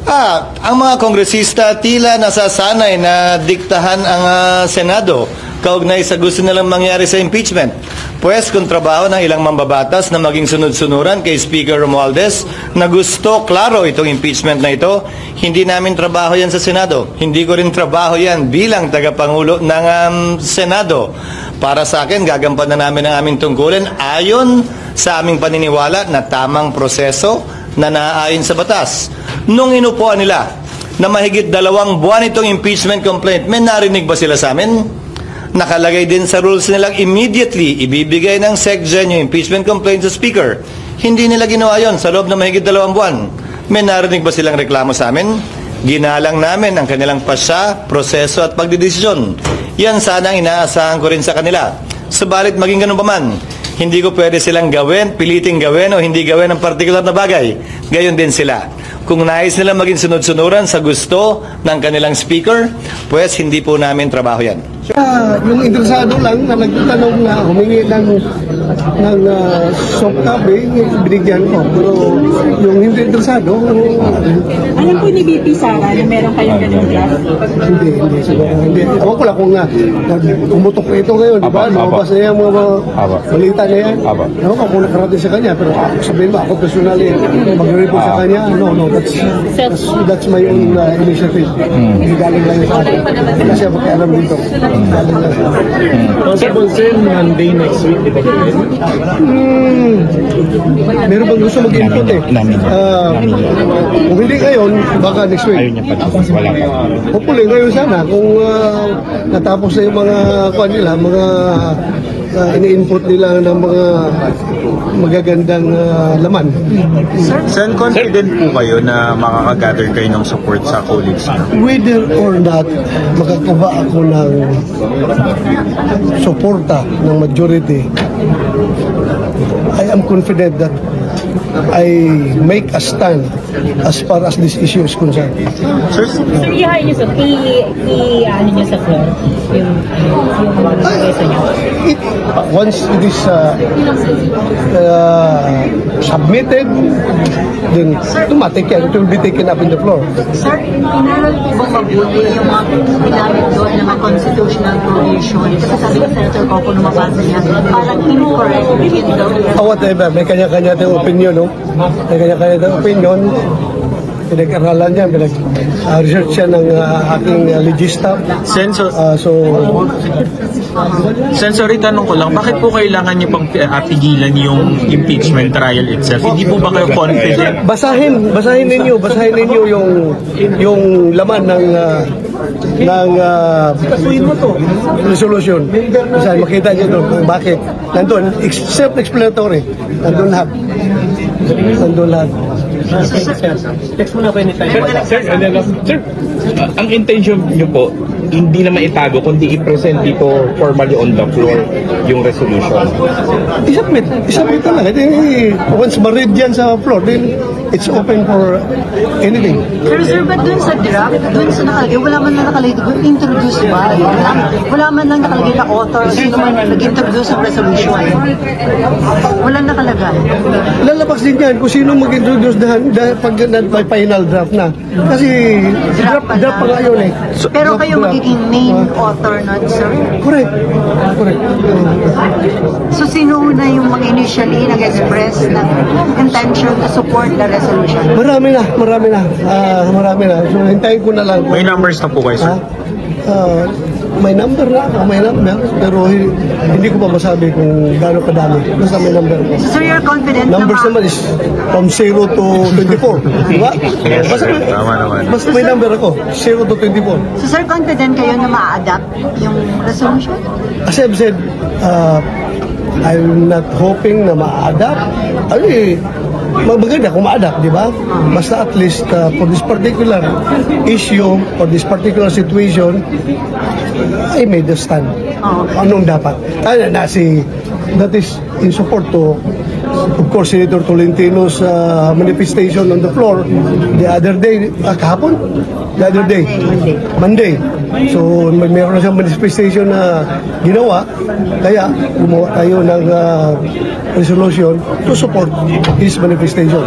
Ang mga kongresista tila nasasanay na diktahan ang Senado kaugnay sa gusto nilang mangyari sa impeachment. Pues kung trabaho ng ilang mambabatas na maging sunod-sunuran kay Speaker Romualdez na gusto klaro itong impeachment na ito, hindi namin trabaho yan sa Senado. Hindi ko rin trabaho yan bilang tagapangulo ng Senado. Para sa akin, gagampanan namin ang aming tungkulin ayon sa aming paniniwala na tamang proseso na naaayon sa batas. Nung inupuan nila na mahigit 2 buwan itong impeachment complaint, may narinig ba sila sa amin? Nakalagay din sa rules nilang immediately ibibigay ng SecGen yung impeachment complaint sa Speaker. Hindi nila ginawa yon sa loob ng mahigit 2 buwan. May narinig ba silang reklamo sa amin? Ginalang namin ang kanilang pasya, proseso at pagdidesisyon. Yan sana ang inaasahan ko rin sa kanila. Subalit maging ganun pa man, hindi ko pwede silang gawin, piliting gawin o hindi gawin ang partikular na bagay. Gayon din sila. Kung nais nila maging sunod-sunuran sa gusto ng kanilang speaker, pues hindi po namin trabaho yan. Yung interesado lang na nagtatanong na humingi ng soft copy, binigyan ko. Pero yung hindi interesado, alam po ni BP Sara na meron kayong ganun draft? Hindi. Hindi. Ako ko lang kung umutok na ito ngayon, di ba? Lumabas na yan mga balita na yan. Ako kung nakarating sa kanya, pero sabihin mo, ako personally, mag-report sa kanya, no, that's my own initiative. Hindi galing lang sa akin. Kasi ako alam dito. Possible sale Monday next week, di ba? Meron bang gusto mag-input eh? Kung hindi ngayon, baka next week. Ayun niya pa. Wala pa. Hopefully, ngayon sana, kung natapos na yung mga mga ini-input nila ng mga magagandang laman. Sir, confident po kayo na makakagather kayo ng support sa colleagues? Whether or not makakuha ako ng suporta ng majority, I am confident that I make a stand as far as this issue is concerned. Sir, ihain niyo sa ano niyo sa floor yung pwesto niyo. Once it is submitted, then automatic yan. It will be taken up in the floor. Sir, inaral po ba mabuti yung mga pinamit doon ng mga constitutional provision? Kasi sabi ni Senator Coco na mabasa niya, parang incorrect yun daw. Whatever, may kanya-kanya tayong opinion, no? May kanya-kanya tayong opinion. Pinag-aralan niya, research siya ng aking legista. Sensory, tanong ko lang, bakit po kailangan niyo pang pigilan yung impeachment trial itself? Hindi po ba kayo confident? Basahin ninyo yung laman ng resolution. Basahin, makita niyo doon kung bakit. Nandun, self-explanatory. Nandun lahat. Text mo na kayo ni Sir, ang intention niyo po, hindi na maitago, kundi i-present dito formally on the floor yung resolution. Isubmit talaga. Once ma-read yan sa floor, then it's open for anything. Sir, but dun sa draft, dun sa nakalagay, wala man lang nakalagay kung introduce ba? Wala man lang nakalagay na author, sino man nag-introduce ng resolution. Wala nakalagay. Lalabas din yan kung sino mag-introduce pag may final draft na. Kasi draft pa nga yun eh. Pero kayo magiging main author nun, sir? Correct. So sino na yung mag-initially nag-express ng intention to support the resolution? Marami na. So hintayin ko na lang. May numbers na po kayo, sir? May number na ako, pero hindi ko pa masabi kung gaano kadami. Basta may number ko. So you're confident Numbers naman is from 0 to 24. Diba? Basta may number ako, 0 to 24. So sir, confident kayo na ma-adapt yung resolution? As I've said, I'm not hoping na ma-adapt. Maganda kung ma-adapt, di ba? Basta at least for this particular issue, for this particular situation, I made a stand. Anong dapat? That is in support to, of course, Senator Tolentino's manifestation on the floor the other day, kahapon? The other day? Monday. So, mayroon na siyang manifestation na ginawa, kaya gumawa tayo ng resolution to support his manifestation.